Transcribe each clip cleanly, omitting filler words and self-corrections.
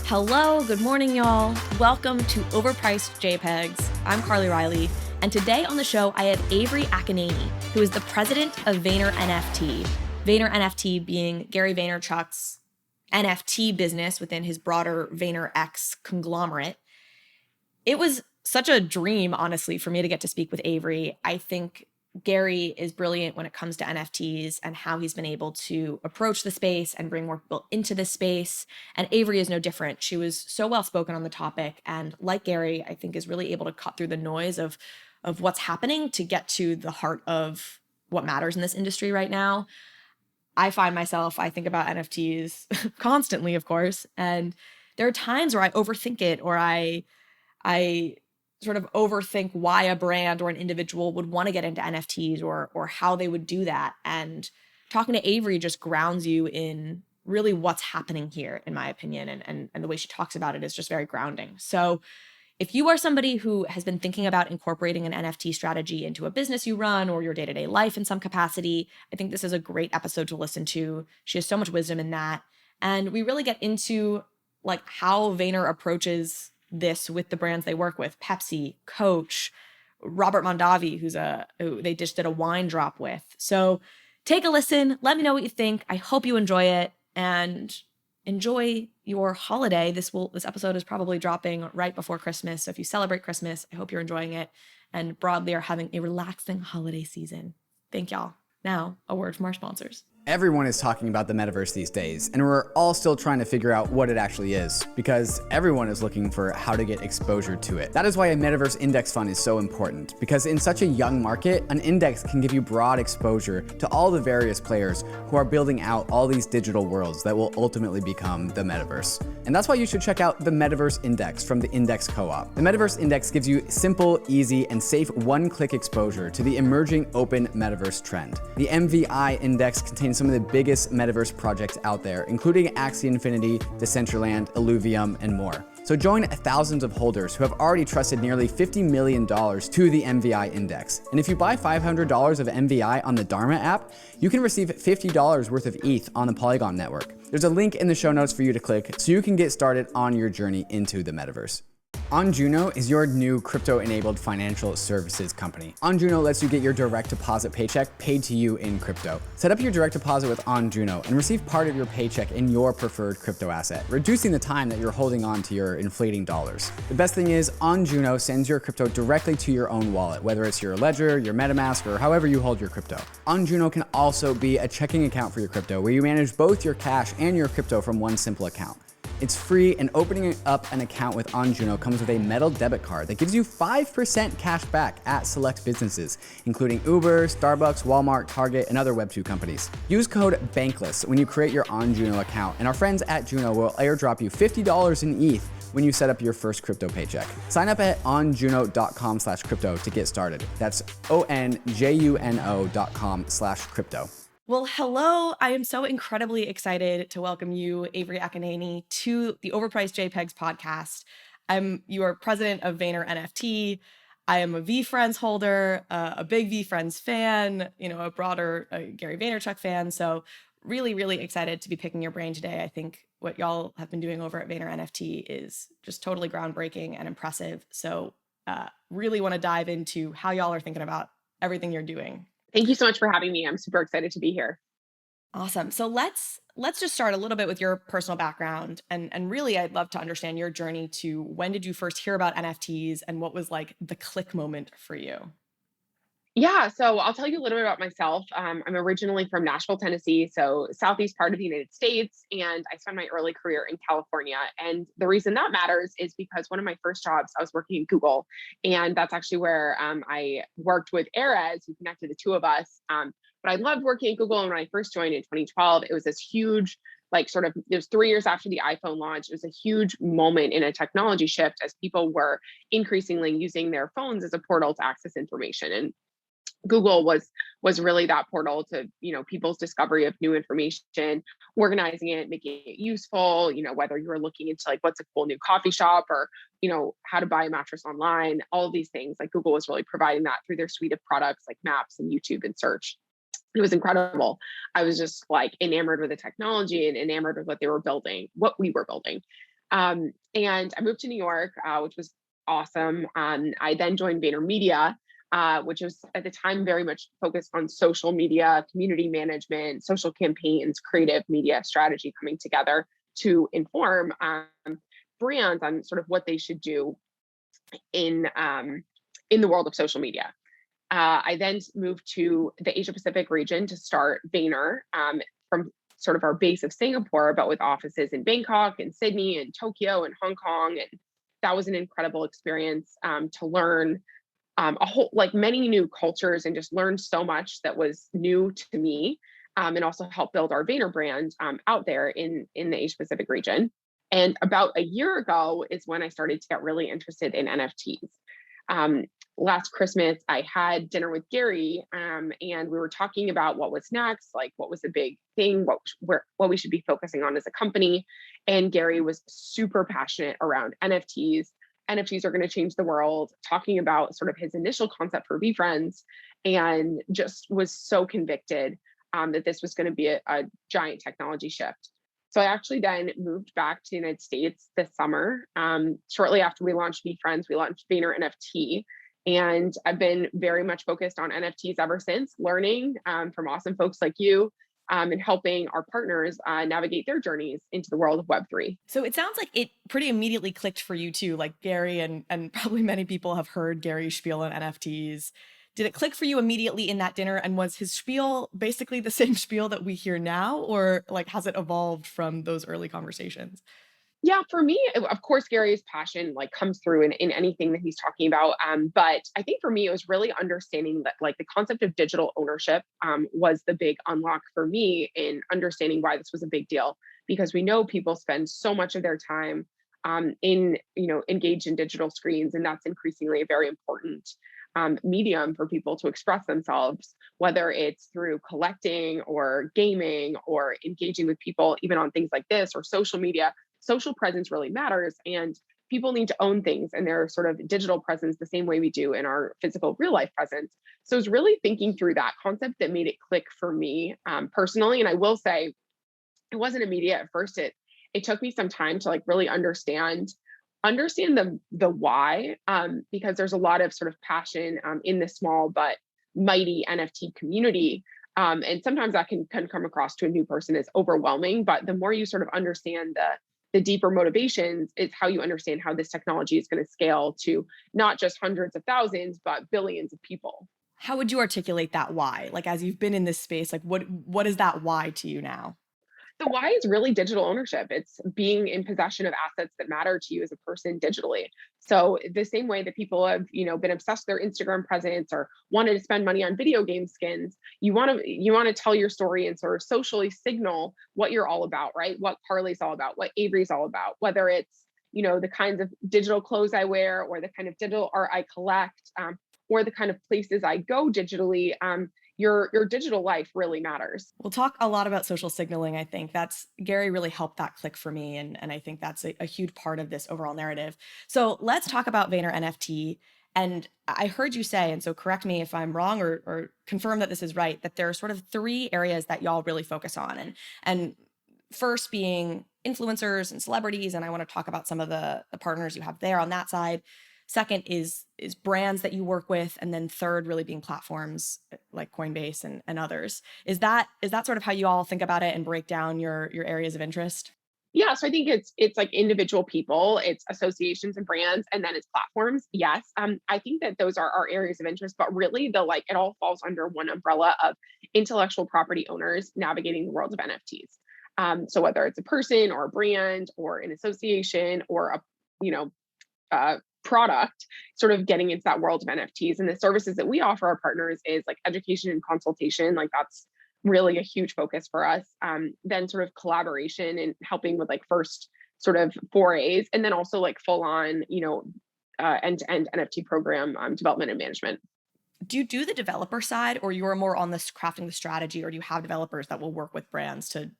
Hello, good morning, y'all. Welcome to Overpriced JPEGs. I'm Carly Riley, and today on the show, I have Avery Akkineni, who is the president of VaynerNFT. VaynerNFT being Gary Vaynerchuk's NFT business within his broader VaynerX conglomerate. It was such a dream, honestly, for me to get to speak with Avery. I think Gary is brilliant when it comes to NFTs and how he's been able to approach the space and bring more people into this space. And Avery is no different. She was so well spoken on the topic. And like Gary, I think is really able to cut through the noise of what's happening to get to the heart of what matters in this industry right now. I find myself, I think about NFTs constantly, of course. And there are times where I overthink it, or I sort of overthink why a brand or an individual would want to get into NFTs or how they would do that. And talking to Avery just grounds you in really what's happening here, in my opinion. And the way she talks about it is just very grounding. So if you are somebody who has been thinking about incorporating an NFT strategy into a business you run or your day-to-day life in some capacity, I think this is a great episode to listen to. She has so much wisdom in that. And we really get into like how Vayner approaches this with the brands they work with: Pepsi, Coach, Robert Mondavi, who they just did a wine drop with. So take a listen. Let me know what you think. I hope you enjoy it and enjoy your holiday. This episode is probably dropping right before Christmas. So if you celebrate Christmas, I hope you're enjoying it and broadly are having a relaxing holiday season. Thank y'all. Now, a word from our sponsors. Everyone is talking about the metaverse these days, and we're all still trying to figure out what it actually is, because everyone is looking for how to get exposure to it. That is why a metaverse index fund is so important, because in such a young market, an index can give you broad exposure to all the various players who are building out all these digital worlds that will ultimately become the metaverse. And that's why you should check out the Metaverse Index from the Index Co-op. The Metaverse Index gives you simple, easy, and safe one-click exposure to the emerging open metaverse trend. The MVI Index contains some of the biggest metaverse projects out there, including Axie Infinity, Decentraland, Illuvium, and more. So join thousands of holders who have already trusted nearly $50 million to the MVI Index. And if you buy $500 of MVI on the Dharma app, you can receive $50 worth of ETH on the Polygon network. There's a link in the show notes for you to click so you can get started on your journey into the metaverse. OnJuno is your new crypto-enabled financial services company. OnJuno lets you get your direct deposit paycheck paid to you in crypto. Set up your direct deposit with OnJuno and receive part of your paycheck in your preferred crypto asset, reducing the time that you're holding on to your inflating dollars. The best thing is OnJuno sends your crypto directly to your own wallet, whether it's your Ledger, your MetaMask, or however you hold your crypto. OnJuno can also be a checking account for your crypto, where you manage both your cash and your crypto from one simple account. It's free, and opening up an account with OnJuno comes with a metal debit card that gives you 5% cash back at select businesses, including Uber, Starbucks, Walmart, Target, and other Web2 companies. Use code Bankless when you create your OnJuno account, and our friends at Juno will airdrop you $50 in ETH when you set up your first crypto paycheck. Sign up at onjuno.com/crypto to get started. That's onjuno.com/crypto. Well, hello. I am so incredibly excited to welcome you, Avery Akkineni, to the Overpriced JPEGs podcast. You are president of VaynerNFT. I am a VeeFriends holder, a big VeeFriends fan, a broader Gary Vaynerchuk fan. So really, really excited to be picking your brain today. I think what y'all have been doing over at VaynerNFT is just totally groundbreaking and impressive. So really want to dive into how y'all are thinking about everything you're doing. Thank you so much for having me. I'm super excited to be here. Awesome. So let's just start a little bit with your personal background. And really, I'd love to understand your journey to when did you first hear about NFTs and what was like the click moment for you? Yeah, so I'll tell you a little bit about myself. I'm originally from Nashville, Tennessee, so southeast part of the United States, and I spent my early career in California. And the reason that matters is because one of my first jobs, I was working at Google, and that's actually where I worked with Erez, who connected the two of us. But I loved working at Google, and when I first joined in 2012, it was this huge, it was 3 years after the iPhone launch. It was a huge moment in a technology shift as people were increasingly using their phones as a portal to access information. And Google was really that portal to, people's discovery of new information, organizing it, making it useful, whether you were looking into what's a cool new coffee shop or, how to buy a mattress online, all of these things. Google was really providing that through their suite of products like Maps and YouTube and Search. It was incredible. I was just like enamored with the technology and enamored with what they were building, what we were building. And I moved to New York, which was awesome. I then joined VaynerMedia, which was at the time very much focused on social media, community management, social campaigns, creative media strategy coming together to inform brands on sort of what they should do in the world of social media. I then moved to the Asia Pacific region to start Vayner from sort of our base of Singapore, but with offices in Bangkok and Sydney and Tokyo and Hong Kong. And that was an incredible experience to learn a whole, like many new cultures, and just learned so much that was new to me, and also help build our Vayner brand out there in the Asia Pacific region. And about a year ago is when I started to get really interested in NFTs. Last Christmas, I had dinner with Gary, and we were talking about what was next, like what was the big thing, what we should be focusing on as a company. And Gary was super passionate around NFTs. NFTs are going to change the world, talking about sort of his initial concept for VeeFriends, and just was so convicted that this was going to be a giant technology shift. So I actually then moved back to the United States this summer. Shortly after we launched VeeFriends, we launched VaynerNFT. And I've been very much focused on NFTs ever since, learning from awesome folks like you, and helping our partners navigate their journeys into the world of Web3. So it sounds like it pretty immediately clicked for you too, like Gary and probably many people have heard Gary's spiel on NFTs. Did it click for you immediately in that dinner? And was his spiel basically the same spiel that we hear now? Or like, has it evolved from those early conversations? Yeah, for me, of course, Gary's passion like comes through in anything that he's talking about. But I think for me, it was really understanding that like the concept of digital ownership was the big unlock for me in understanding why this was a big deal. Because we know people spend so much of their time engaged in digital screens, and that's increasingly a very important medium for people to express themselves, whether it's through collecting or gaming or engaging with people, even on things like this or social media. Social presence really matters, and people need to own things and their sort of digital presence the same way we do in our physical real life presence. So it's really thinking through that concept that made it click for me personally. And I will say it wasn't immediate at first. It took me some time to like really understand the why, because there's a lot of sort of passion in the small but mighty NFT community. And sometimes that can come across to a new person as overwhelming, but the more you sort of understand the deeper motivations, is how you understand how this technology is going to scale to not just hundreds of thousands, but billions of people. How would you articulate that why? Like, as you've been in this space, like what is that why to you now? The why is really digital ownership. It's being in possession of assets that matter to you as a person digitally. So the same way that people have, been obsessed with their Instagram presence or wanted to spend money on video game skins, you want to tell your story and sort of socially signal what you're all about, right? What Carly's all about, what Avery's all about, whether it's, the kinds of digital clothes I wear or the kind of digital art I collect, or the kind of places I go digitally. Your digital life really matters. We'll talk a lot about social signaling. I think Gary really helped that click for me. And I think that's a huge part of this overall narrative. So let's talk about VaynerNFT. And I heard you say, and so correct me if I'm wrong or confirm that this is right, that there are sort of 3 areas that y'all really focus on. And first being influencers and celebrities. And I want to talk about some of the partners you have there on that side. Second is brands that you work with, and then third really being platforms like Coinbase and others. Is that sort of how you all think about it and break down your areas of interest? Yeah, so I think it's like individual people, it's associations and brands, and then it's platforms. Yes, I think that those are our areas of interest, but really it all falls under one umbrella of intellectual property owners navigating the world of NFTs. So whether it's a person or a brand or an association or a product, sort of getting into that world of NFTs, and the services that we offer our partners is like education and consultation. Like that's really a huge focus for us. Then sort of collaboration and helping with like first sort of forays, and then also like full on, end-to-end NFT program development and management. Do you do the developer side, or you're more on this crafting the strategy, or do you have developers that will work with brands to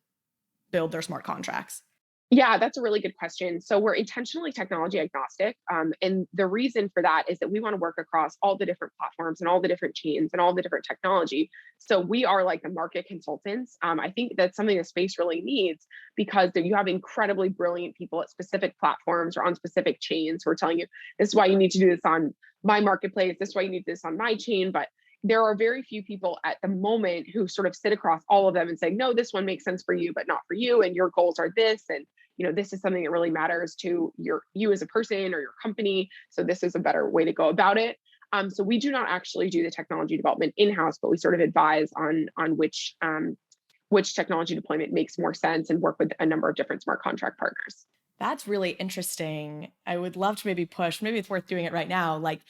build their smart contracts? Yeah, that's a really good question. So we're intentionally technology agnostic. And the reason for that is that we want to work across all the different platforms and all the different chains and all the different technology. So we are like the market consultants. I think that's something the space really needs because you have incredibly brilliant people at specific platforms or on specific chains who are telling you, this is why you need to do this on my marketplace. This is why you need this on my chain. But there are very few people at the moment who sort of sit across all of them and say, no, this one makes sense for you, but not for you. And your goals are this. And this is something that really matters to you as a person or your company. So this is a better way to go about it. So we do not actually do the technology development in-house, but we sort of advise on which technology deployment makes more sense and work with a number of different smart contract partners. That's really interesting. I would love to maybe push, maybe it's worth doing it right now. Like,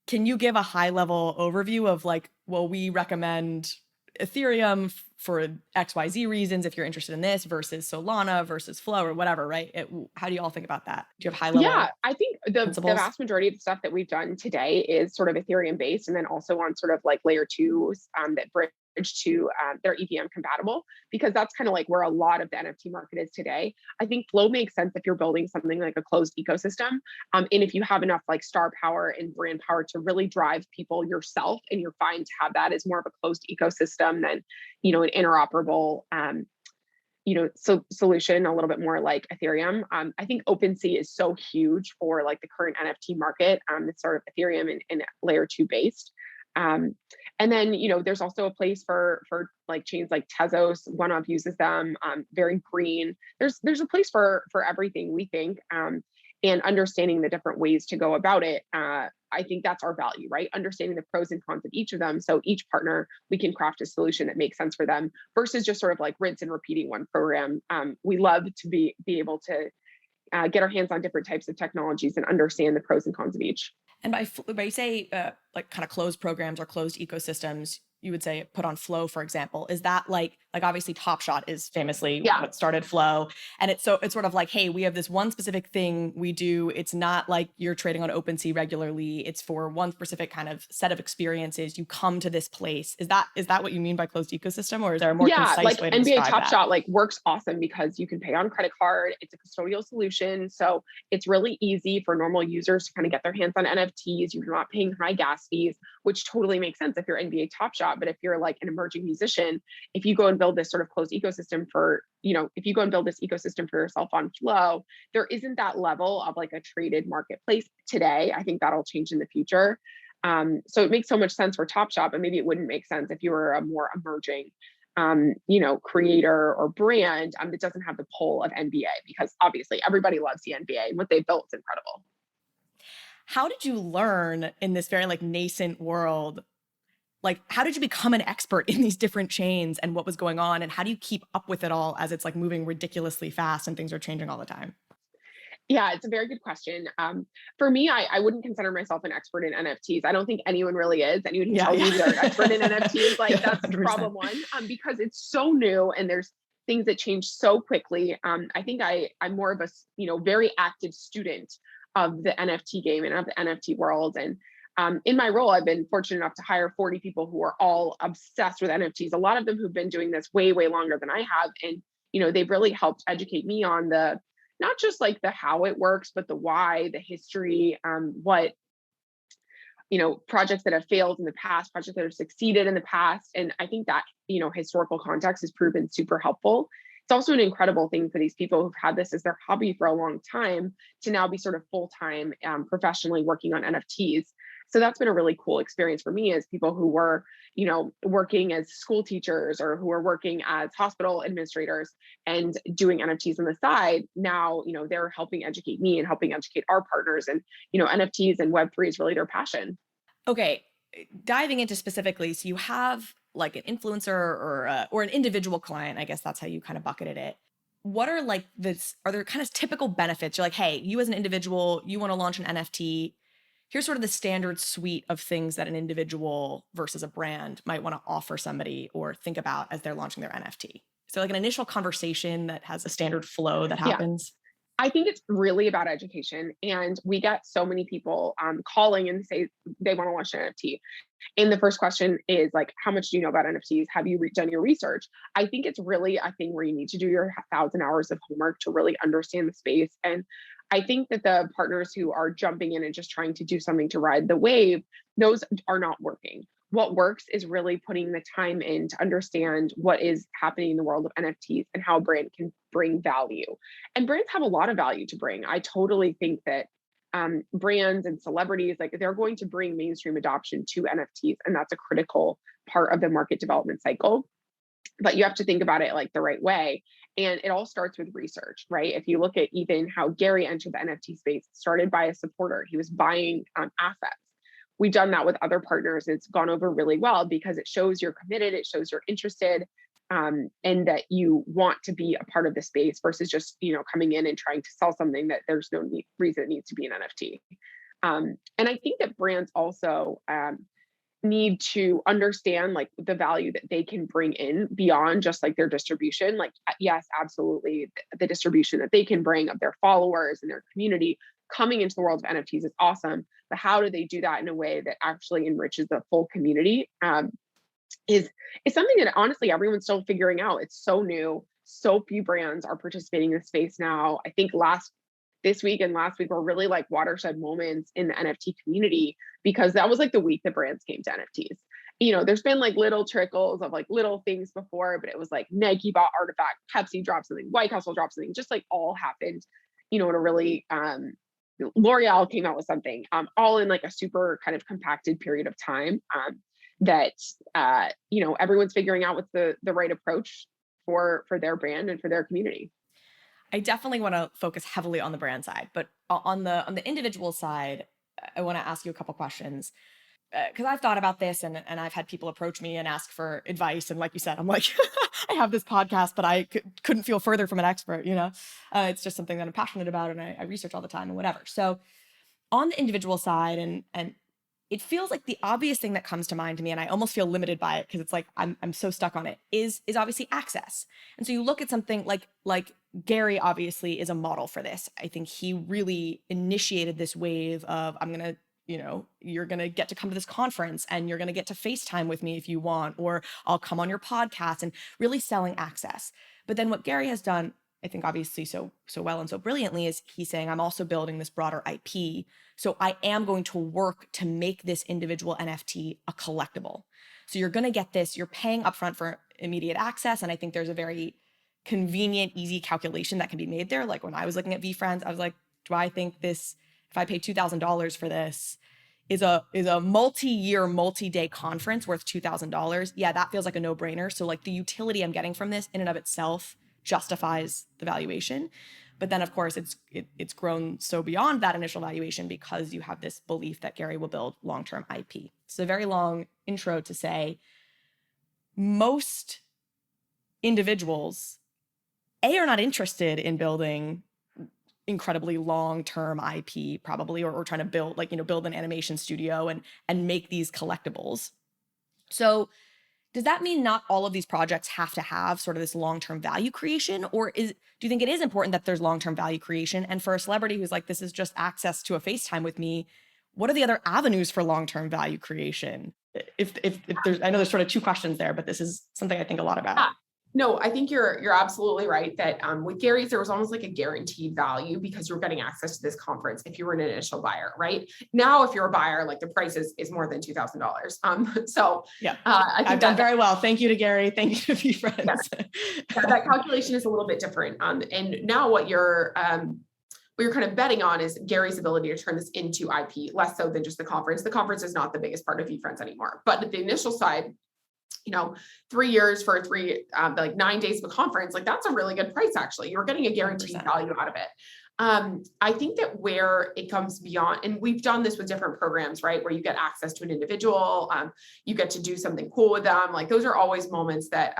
can you give a high level overview of like, well, we recommend Ethereum for XYZ reasons if you're interested in this versus Solana versus Flow or whatever, right? How do you all think about that? Do you have high level Yeah, I think the principles? vast majority of the stuff that we've done today is sort of Ethereum based, and then also on sort of like layer twos that bridge to they're EVM compatible, because that's kind of like where a lot of the NFT market is today. I think Flow makes sense if you're building something like a closed ecosystem, and if you have enough like star power and brand power to really drive people yourself, and you're fine to have that as more of a closed ecosystem than an interoperable solution, a little bit more like Ethereum. I think OpenSea is so huge for like the current NFT market. It's sort of Ethereum and layer two based. And then, there's also a place for like chains like Tezos. OneUp uses them. Very green. There's a place for everything, we think. And understanding the different ways to go about it. I think that's our value, right? Understanding the pros and cons of each of them. So each partner, we can craft a solution that makes sense for them versus just sort of like rinse and repeating one program. We love to be able to get our hands on different types of technologies and understand the pros and cons of each. And by you say like kind of closed programs or closed ecosystems, you would say put on Flow, for example. Is that like obviously Top Shot is famously what started Flow, and it's sort of like, hey, we have this one specific thing we do. It's not like you're trading on OpenSea regularly. It's for one specific kind of set of experiences. You come to this place. Is that what you mean by closed ecosystem, or is there a more concise like way to NBA describe Top that? Shot like works awesome because you can pay on credit card. It's a custodial solution, so it's really easy for normal users to kind of get their hands on NFTs. You're not paying high gas fees, which totally makes sense if you're NBA Top Shot. But if you're like an emerging musician, if you go and build this sort of closed ecosystem if you go and build this ecosystem for yourself on Flow, there isn't that level of like a traded marketplace today. I think that'll change in the future. So it makes so much sense for Top Shot, but maybe it wouldn't make sense if you were a more emerging creator or brand that doesn't have the pull of NBA, because obviously everybody loves the NBA and what they built is incredible. How did you learn in this very like nascent world? Like, how did you become an expert in these different chains and what was going on? And how do you keep up with it all as it's like moving ridiculously fast and things are changing all the time? Yeah, it's a very good question. For me, I wouldn't consider myself an expert in NFTs. I don't think anyone really is. Anyone who tells you they're an expert in NFTs, like that's 100%. problem one, because it's so new and there's things that change so quickly. I think I'm more of a very active student of the NFT game and of the NFT world. And in my role, I've been fortunate enough to hire 40 people who are all obsessed with NFTs. A lot of them who've been doing this way, way longer than I have. And, they've really helped educate me on not just like the how it works, but the why, the history, what, projects that have failed in the past, projects that have succeeded in the past. And I think that, historical context has proven super helpful. It's also an incredible thing for these people who've had this as their hobby for a long time to now be sort of full-time professionally working on NFTs. So that's been a really cool experience for me as people who were, working as school teachers or who were working as hospital administrators and doing NFTs on the side. Now, they're helping educate me and helping educate our partners. And, NFTs and Web3 is really their passion. Okay. Diving into specifically, so you have like an influencer or an individual client, I guess that's how you kind of bucketed it. What are like are there kind of typical benefits? You're like, hey, you as an individual, you want to launch an NFT. Here's sort of the standard suite of things that an individual versus a brand might want to offer somebody or think about as they're launching their NFT. So like an initial conversation that has a standard flow that happens. I think it's really about education. And we get so many people calling and say they want to launch an NFT. And the first question is like, how much do you know about NFTs? Have you done your research? I think it's really a thing where you need to do your 1,000 hours of homework to really understand the space. And I think that the partners who are jumping in and just trying to do something to ride the wave, those are not working. What works is really putting the time in to understand what is happening in the world of NFTs and how a brand can bring value. And brands have a lot of value to bring. I totally think that brands and celebrities, like they're going to bring mainstream adoption to NFTs, and that's a critical part of the market development cycle. But you have to think about it like the right way. And it all starts with research, right? If you look at even how Gary entered the NFT space, it started by a supporter. He was buying assets. We've done that with other partners. It's gone over really well because it shows you're committed, it shows you're interested, and that you want to be a part of the space versus just coming in and trying to sell something that there's no reason it needs to be an NFT. And I think that brands also need to understand like the value that they can bring in beyond just like their distribution. Like, yes, absolutely, the distribution that they can bring of their followers and their community coming into the world of NFTs is awesome. But how do they do that in a way that actually enriches the full community? Is something that honestly everyone's still figuring out. It's so new. So few brands are participating in the space now. I think this week and last week were really like watershed moments in the NFT community because that was like the week that brands came to NFTs. There's been like little trickles of like little things before, but it was like Nike bought Artifact, Pepsi dropped something, White Castle dropped something, just like all happened, in a really L'Oreal came out with something, all in like a super kind of compacted period of time. That everyone's figuring out what's the right approach for their brand and for their community. I definitely want to focus heavily on the brand side, but on the individual side, I want to ask you a couple questions because I've thought about this and I've had people approach me and ask for advice. And like you said, I'm like, I have this podcast, but I couldn't feel further from an expert. It's just something that I'm passionate about and I research all the time and whatever. So on the individual side, and it feels like the obvious thing that comes to mind to me, and I almost feel limited by it because it's like I'm so stuck on it, is obviously access. And so you look at something like Gary obviously is a model for this. I think he really initiated this wave of you're gonna get to come to this conference and you're gonna get to FaceTime with me if you want, or I'll come on your podcast, and really selling access. But then what Gary has done, I think obviously so well and so brilliantly, is he's saying, I'm also building this broader IP. So I am going to work to make this individual NFT a collectible. So you're going to get this, you're paying upfront for immediate access. And I think there's a very convenient, easy calculation that can be made there. Like when I was looking at VeeFriends, I was like, do I think this, if I pay $2,000 for this, is a multi-year, multi-day conference worth $2,000? Yeah, that feels like a no-brainer. So like the utility I'm getting from this in and of itself justifies the valuation. But then of course it's grown so beyond that initial valuation because you have this belief that Gary will build long-term IP. It's a very long intro to say most individuals are not interested in building incredibly long-term IP probably, or trying to build build an animation studio and make these collectibles. So does that mean not all of these projects have to have sort of this long-term value creation? Or do you think it is important that there's long-term value creation? And for a celebrity who's like, this is just access to a FaceTime with me, what are the other avenues for long-term value creation? If there's, I know there's sort of two questions there, but this is something I think a lot about. No, I think you're absolutely right that with Gary's, there was almost like a guaranteed value because you're getting access to this conference if you were an initial buyer, right? Now, if you're a buyer, like the price is more than $2,000. So yeah, I think I've done very well. Thank you to Gary. Thank you to VeeFriends. Yeah, that calculation is a little bit different. And now what you're kind of betting on is Gary's ability to turn this into IP, less so than just the conference. The conference is not the biggest part of VeeFriends anymore, but at the initial side, 3 years for 9 days of a conference, like that's a really good price. Actually, you're getting a guaranteed 100%. Value out of it. I think that where it comes beyond, and we've done this with different programs, right? Where you get access to an individual, you get to do something cool with them. Like those are always moments that,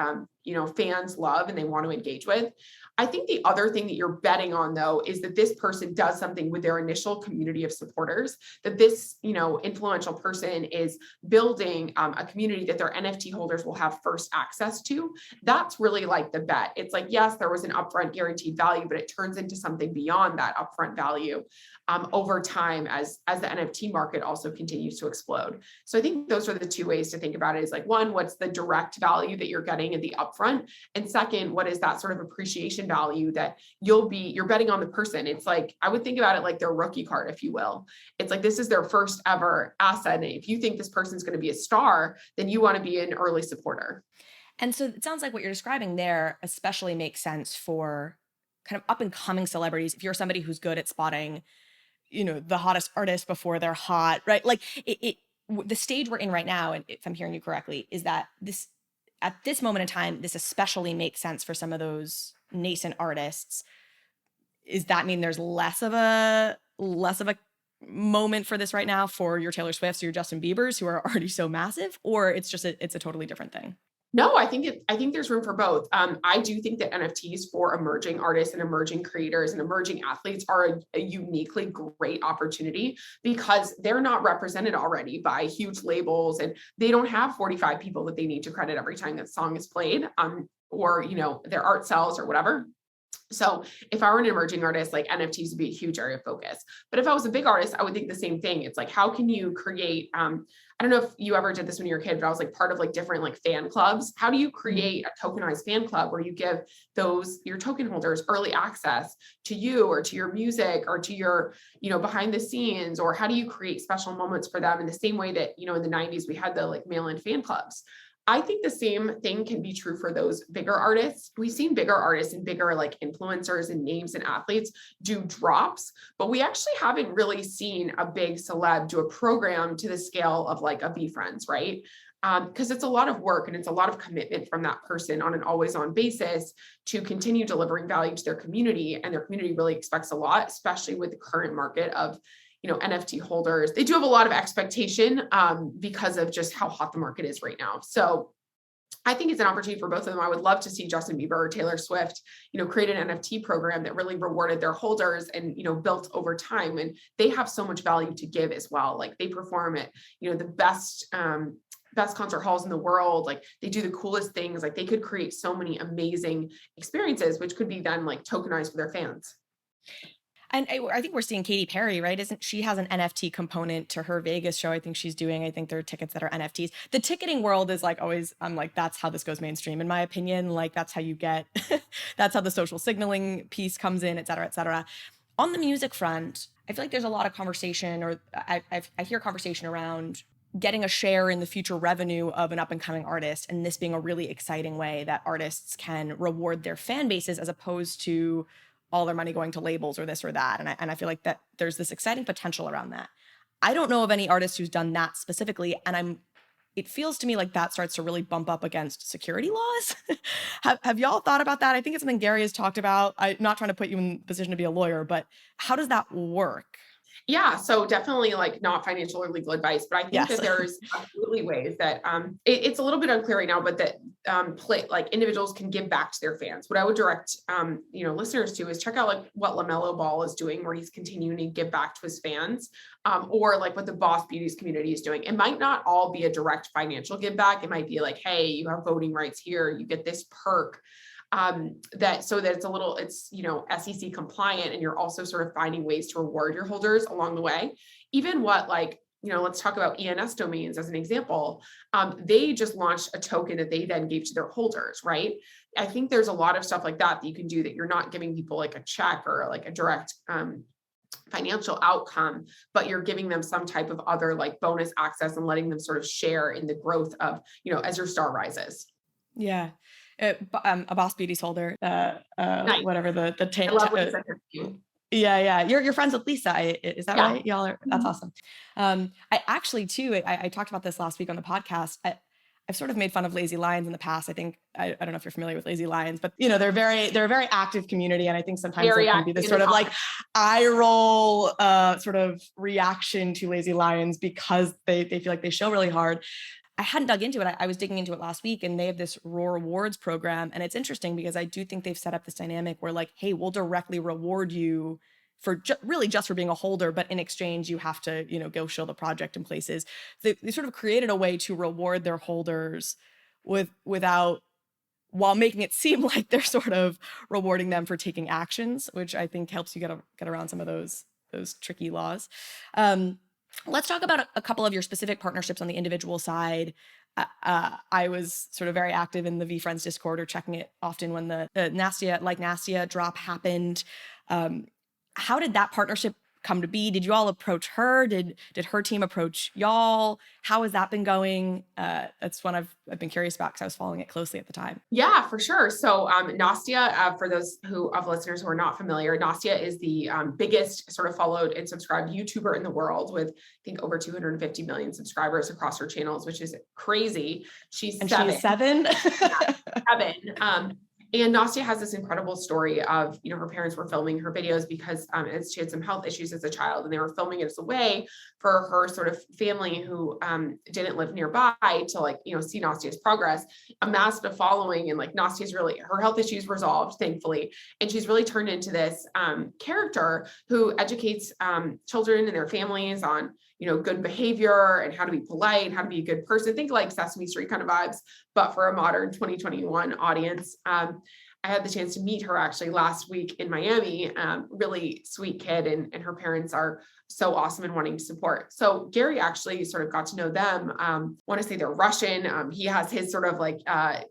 fans love and they want to engage with. I think the other thing that you're betting on, though, is that this person does something with their initial community of supporters, that this, influential person is building a community that their NFT holders will have first access to. That's really like the bet. It's like, yes, there was an upfront guaranteed value, but it turns into something beyond that upfront value over time as the NFT market also continues to explode. So I think those are the two ways to think about it, is like, one, what's the direct value that you're getting in the upfront? And second, what is that sort of appreciation value that you're betting on the person? It's like, I would think about it like their rookie card, if you will. It's like, this is their first ever asset. And if you think this person's going to be a star, then you want to be an early supporter. And so it sounds like what you're describing there especially makes sense for kind of up and coming celebrities. If you're somebody who's good at spotting, the hottest artist before they're hot, right? Like the stage we're in right now, and if I'm hearing you correctly, is that at this moment in time, this especially makes sense for some of those nascent artists. Does that mean there's less of a moment for this right now for your Taylor Swifts or your Justin Biebers, who are already so massive, or it's just it's a totally different thing? No, I think there's room for both. I do think that NFTs for emerging artists and emerging creators and emerging athletes are a uniquely great opportunity, because they're not represented already by huge labels, and they don't have 45 people that they need to credit every time that song is played, or their art sells or whatever. So if I were an emerging artist, like, NFTs would be a huge area of focus. But if I was a big artist, I would think the same thing. It's like, how can you create, I don't know if you ever did this when you were a kid, but I was like part of like different like fan clubs. How do you create a tokenized fan club where you give your token holders early access to you or to your music or to your, behind the scenes? Or how do you create special moments for them in the same way that, in the 90s, we had the like mail-in fan clubs? I think the same thing can be true for those bigger artists. We've seen bigger artists and bigger like influencers and names and athletes do drops, but we actually haven't really seen a big celeb do a program to the scale of like a VeeFriends, right? Because it's a lot of work and it's a lot of commitment from that person on an always on basis to continue delivering value to their community. And their community really expects a lot, especially with the current market of NFT holders. They do have a lot of expectation because of just how hot the market is right now. So I think it's an opportunity for both of them. I would love to see Justin Bieber or Taylor Swift, create an NFT program that really rewarded their holders and, built over time. And they have so much value to give as well. Like, they perform at, the best concert halls in the world. Like, they do the coolest things. Like, they could create so many amazing experiences, which could be then like tokenized for their fans. And I think we're seeing Katy Perry, right? She has an NFT component to her Vegas show. I think there are tickets that are NFTs. The ticketing world is like always, I'm like, that's how this goes mainstream, in my opinion. Like, that's how you get, that's how the social signaling piece comes in, et cetera, et cetera. On the music front, I feel like there's a lot of conversation, or I hear conversation around getting a share in the future revenue of an up and coming artist. And this being a really exciting way that artists can reward their fan bases, as opposed to all their money going to labels or this or that. And I feel like that there's this exciting potential around that. I don't know of any artist who's done that specifically. And it feels to me like that starts to really bump up against security laws. Have y'all thought about that? I think it's something Gary has talked about. I'm not trying to put you in the position to be a lawyer, but how does that work? Yeah, so definitely like not financial or legal advice, but I think that there's absolutely ways that it's a little bit unclear right now, but that like individuals can give back to their fans. What I would direct listeners to is check out like what LaMelo Ball is doing, where he's continuing to give back to his fans, or like what the Boss Beauties community is doing. It might not all be a direct financial give back. It might be like, hey, you have voting rights here, you get this perk. That it's SEC compliant, and you're also sort of finding ways to reward your holders along the way. Even what let's talk about ENS domains as an example. They just launched a token that they then gave to their holders, right? I think there's a lot of stuff like that you can do that you're not giving people like a check or like a direct financial outcome, but you're giving them some type of other like bonus access and letting them sort of share in the growth of, as your star rises. Yeah. A Boss Beauties holder, nice. Whatever the I love what yeah. You're friends with Lisa. Is that right? Y'all are, that's awesome. I actually too, I talked about this last week on the podcast. I've sort of made fun of Lazy Lions in the past. I think, I don't know if you're familiar with Lazy Lions, but they're a very active community. And I think sometimes there can be this sort of like eye roll sort of reaction to Lazy Lions because they feel like they show really hard. I hadn't dug into it. I was digging into it last week, and they have this raw rewards program. And it's interesting because I do think they've set up this dynamic where like, hey, we'll directly reward you for really just for being a holder, but in exchange, you have to, go show the project in places. They sort of created a way to reward their holders without, while making it seem like they're sort of rewarding them for taking actions, which I think helps you get around some of those tricky laws. Let's talk about a couple of your specific partnerships on the individual side. I was sort of very active in the VeeFriends Discord, or checking it often when the Nastia drop happened. How did that partnership come to be? Did you all approach her? Did her team approach y'all? How has that been going? That's one I've been curious about because I was following it closely at the time. Yeah, for sure. So Nastia, for those of listeners who are not familiar, Nastia is the biggest sort of followed and subscribed YouTuber in the world, with I think over 250 million subscribers across her channels, which is crazy. She's and 7. She is 7. Yeah, 7. And Nastia has this incredible story of, her parents were filming her videos because she had some health issues as a child, and they were filming it as a way for her sort of family who didn't live nearby to see Nastia's progress, amassed a following. And Nastia's really, her health issues resolved, thankfully. And she's really turned into this character who educates children and their families on, good behavior and how to be polite, how to be a good person. Think like Sesame Street kind of vibes, but for a modern 2021 audience. I had the chance to meet her actually last week in Miami. Really sweet kid, and her parents are so awesome and wanting to support. So Gary actually sort of got to know them. Want to say they're Russian. He has his sort of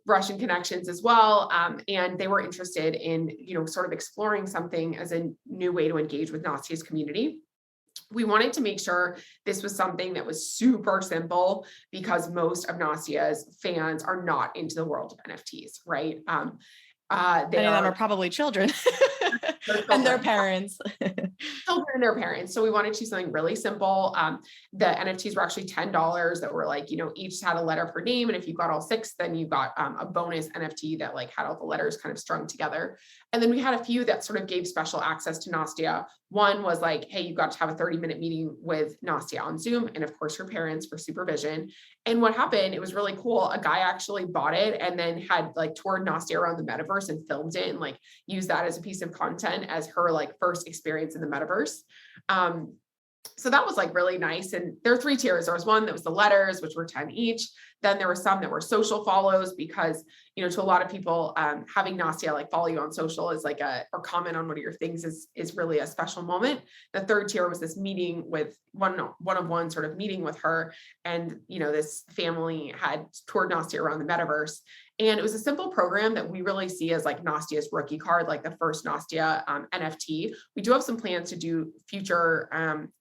Russian connections as well. And they were interested in, sort of exploring something as a new way to engage with Nastia's community. We wanted to make sure this was something that was super simple, because most of Nastia's fans are not into the world of NFTs, right? Many of them are probably children and their parents. Children and their parents. So we wanted to do something really simple. The NFTs were actually $10 that were each had a letter per name. And if you got all 6, then you got a bonus NFT that had all the letters kind of strung together. And then we had a few that sort of gave special access to Nastia. One was hey, you got to have a 30-minute meeting with Nastia on Zoom, and of course her parents for supervision. And what happened, it was really cool. A guy actually bought it and then had toured Nastia around the metaverse and filmed it and used that as a piece of content as her first experience in the metaverse. So that was really nice. And there are 3 tiers. There was one that was the letters, which were 10 each. Then there were some that were social follows, because, to a lot of people, having Nastia follow you on social is or comment on one of your things is really a special moment. The 3rd tier was this meeting with one-on-one sort of meeting with her. And, this family had toured Nastia around the metaverse. And it was a simple program that we really see as Nastia's rookie card, the first Nastia NFT. We do have some plans to do future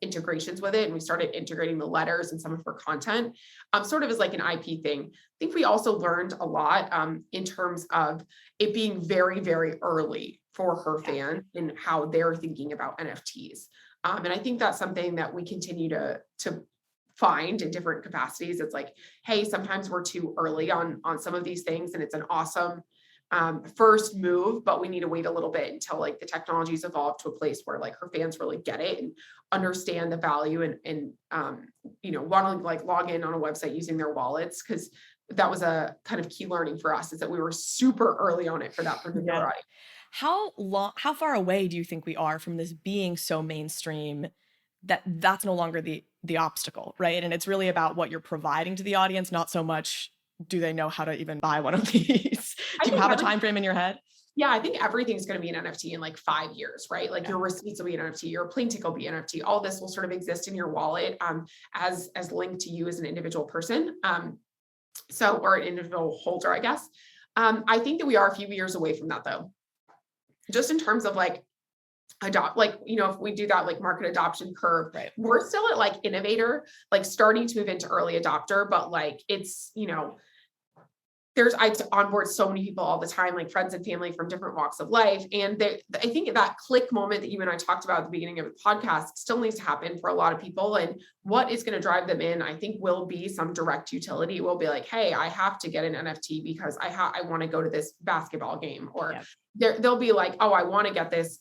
integrations with it. And we started integrating the letters and some of her content, sort of as an IP thing. I think we also learned a lot in terms of it being very, very early for her fans and how they're thinking about NFTs. And I think that's something that we continue to find in different capacities. It's hey, sometimes we're too early on some of these things, and it's an awesome first move, but we need to wait a little bit until the technology's evolved to a place where her fans really get it and understand the value and want to log in on a website using their wallets, because that was a kind of key learning for us, is that we were super early on it for that particular audience. How far away do you think we are from this being so mainstream that's no longer the obstacle, right? And it's really about what you're providing to the audience, not so much do they know how to even buy one of these. Do you have a time frame in your head? Yeah, I think everything's going to be an NFT in 5 years, right? Your receipts will be an NFT, your plane ticket will be an NFT. All this will sort of exist in your wallet as linked to you as an individual person. Or an individual holder, I guess. I think that we are a few years away from that, though. Just in terms of adopt, if we do that market adoption curve, right, we're still at innovator, starting to move into early adopter, but it's I onboard so many people all the time, like friends and family from different walks of life. And I think that click moment that you and I talked about at the beginning of the podcast still needs to happen for a lot of people. And what is going to drive them in, I think, will be some direct utility. Will be like, hey, I have to get an NFT because I want to go to this basketball game, or they'll be like, oh, I want to get this,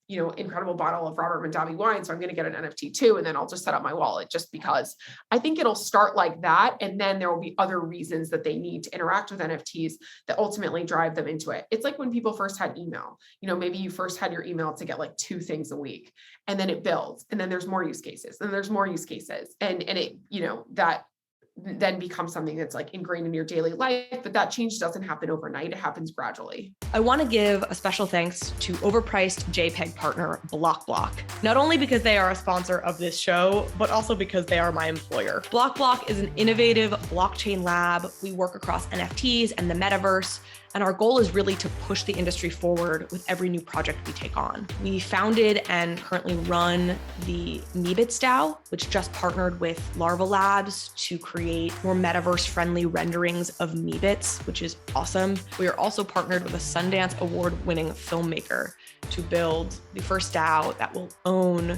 incredible bottle of Robert Mondavi wine. So I'm going to get an NFT too. And then I'll just set up my wallet just because. I think it'll start like that. And then there will be other reasons that they need to interact with NFTs that ultimately drive them into it. It's like when people first had email, maybe you first had your email to get like 2 things a week, and then it builds, and then there's more use cases, and there's more use cases. And it, that then becomes something that's like ingrained in your daily life, but that change doesn't happen overnight. It happens gradually. I want to give a special thanks to overpriced JPEG partner BlockBlock, not only because they are a sponsor of this show, but also because they are my employer. BlockBlock is an innovative blockchain lab. We work across NFTs and the metaverse, and our goal is really to push the industry forward with every new project we take on. We founded and currently run the Meebits DAO, which just partnered with Larva Labs to create more metaverse-friendly renderings of Meebits, which is awesome. We are also partnered with a Sundance Award-winning filmmaker to build the first DAO that will own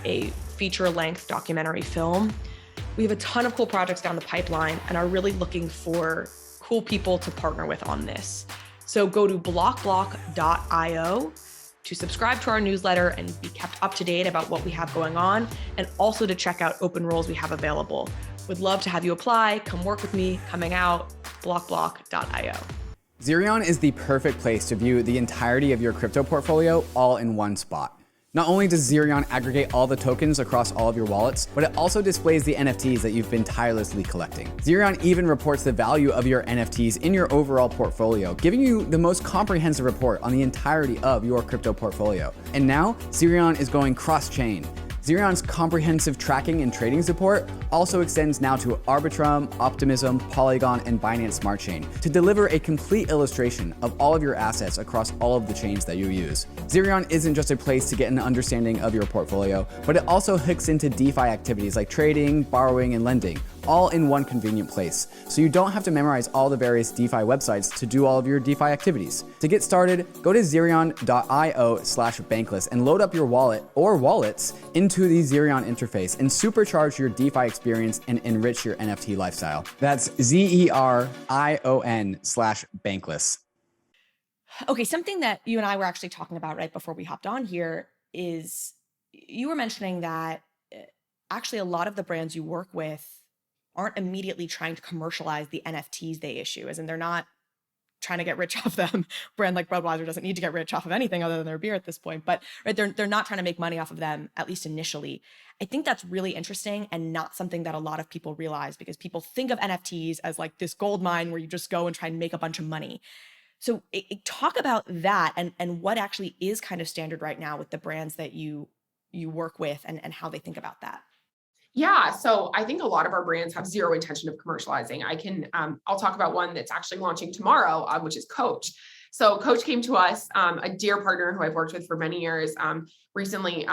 a feature-length documentary film. We have a ton of cool projects down the pipeline and are really looking for cool people to partner with on this. So go to blockblock.io to subscribe to our newsletter and be kept up to date about what we have going on, and also to check out open roles we have available. Would love to have you apply, come work with me, coming out, blockblock.io. Zerion is the perfect place to view the entirety of your crypto portfolio all in one spot. Not only does Zerion aggregate all the tokens across all of your wallets, but it also displays the NFTs that you've been tirelessly collecting. Zerion even reports the value of your NFTs in your overall portfolio, giving you the most comprehensive report on the entirety of your crypto portfolio. And now, Zerion is going cross-chain. Zerion's comprehensive tracking and trading support also extends now to Arbitrum, Optimism, Polygon, and Binance Smart Chain to deliver a complete illustration of all of your assets across all of the chains that you use. Zerion isn't just a place to get an understanding of your portfolio, but it also hooks into DeFi activities like trading, borrowing, and lending, all in one convenient place. So you don't have to memorize all the various DeFi websites to do all of your DeFi activities. To get started, go to zerion.io/bankless and load up your wallet or wallets into the Zerion interface and supercharge your DeFi experience and enrich your NFT lifestyle. That's ZERION/bankless. Okay, something that you and I were actually talking about right before we hopped on here is you were mentioning that actually a lot of the brands you work with aren't immediately trying to commercialize the NFTs they issue, as in they're not trying to get rich off them. A brand like Budweiser doesn't need to get rich off of anything other than their beer at this point, but right, they're not trying to make money off of them, at least initially. I think that's really interesting and not something that a lot of people realize, because people think of NFTs as like this gold mine where you just go and try and make a bunch of money. So talk about that and what actually is kind of standard right now with the brands that you work with and how they think about that. Yeah, so I think a lot of our brands have zero intention of commercializing. I'll talk about one that's actually launching tomorrow, which is Coach. So Coach came to us, a dear partner who I've worked with for many years, recently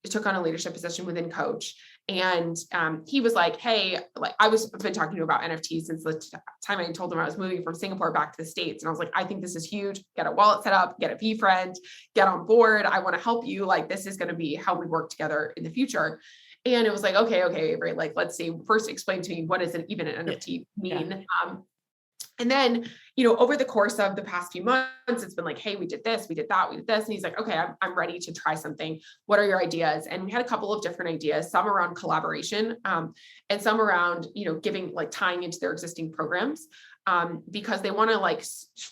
took on a leadership position within Coach. And he was like, hey, I've been talking to you about NFTs since the time I told him I was moving from Singapore back to the States. And I was like, I think this is huge. Get a wallet set up, get a VeeFriend, get on board. I want to help you. Like, this is going to be how we work together in the future. And it was like, okay, Avery, let's see, first explain to me, what does even an NFT mean? Yeah. And then, over the course of the past few months, it's been like, hey, we did this, we did that, we did this. And he's like, okay, I'm ready to try something. What are your ideas? And we had a couple of different ideas, some around collaboration, and some around, tying into their existing programs. Because they want to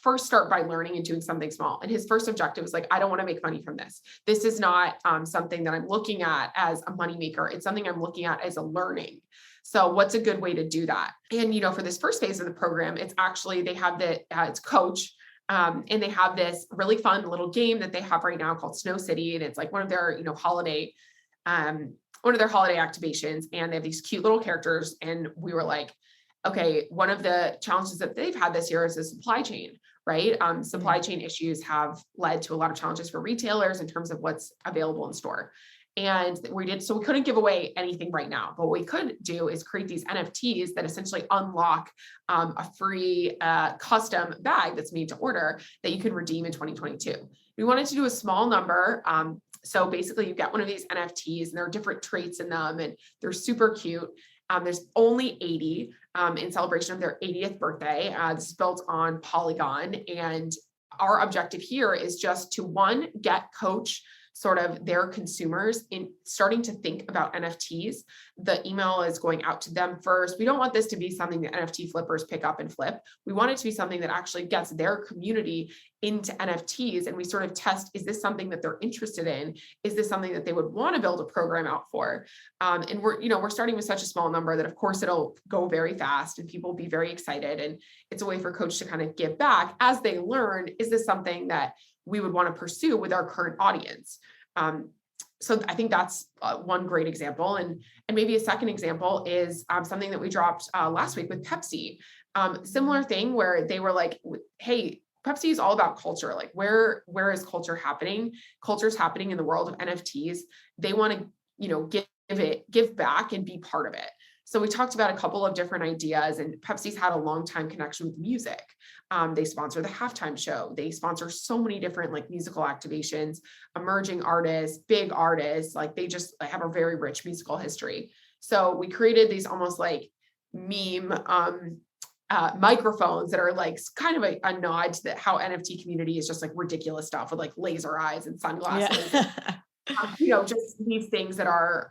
first start by learning and doing something small. And his first objective was like, I don't want to make money from this. This is not something that I'm looking at as a moneymaker. It's something I'm looking at as a learning. So what's a good way to do that? And, for this first phase of the program, it's actually, they have it's Coach. And they have this really fun little game that they have right now called Snow City. And it's like one of their, holiday activations. And they have these cute little characters. And we were like, okay, one of the challenges that they've had this year is the supply chain, right? Supply chain issues have led to a lot of challenges for retailers in terms of what's available in store. And so we couldn't give away anything right now, but what we could do is create these NFTs that essentially unlock a free custom bag that's made to order that you can redeem in 2022. We wanted to do a small number. So basically you get one of these NFTs and there are different traits in them and they're super cute. There's only 80 in celebration of their 80th birthday. This is built on Polygon. And our objective here is just to, one, get Coach sort of their consumers in starting to think about NFTs. The email is going out to them first. We don't want this to be something that NFT flippers pick up and flip. We want it to be something that actually gets their community into NFTs. And we sort of test, is this something that they're interested in? Is this something that they would want to build a program out for? And we're starting with such a small number that of course it'll go very fast and people will be very excited. And it's a way for Coach to kind of give back as they learn, is this something that we would want to pursue with our current audience? So I think that's one great example. And maybe a second example is something that we dropped last week with Pepsi. Similar thing where they were like, hey, Pepsi is all about culture. Like where is culture happening? Culture's happening in the world of NFTs. They want to, give back and be part of it. So we talked about a couple of different ideas, and Pepsi's had a long time connection with music. They sponsor the halftime show. They sponsor so many different like musical activations, emerging artists, big artists, like they just have a very rich musical history. So we created these almost like meme microphones that are like kind of a nod to how NFT community is just like ridiculous stuff with like laser eyes and sunglasses. Yeah. Just these things that are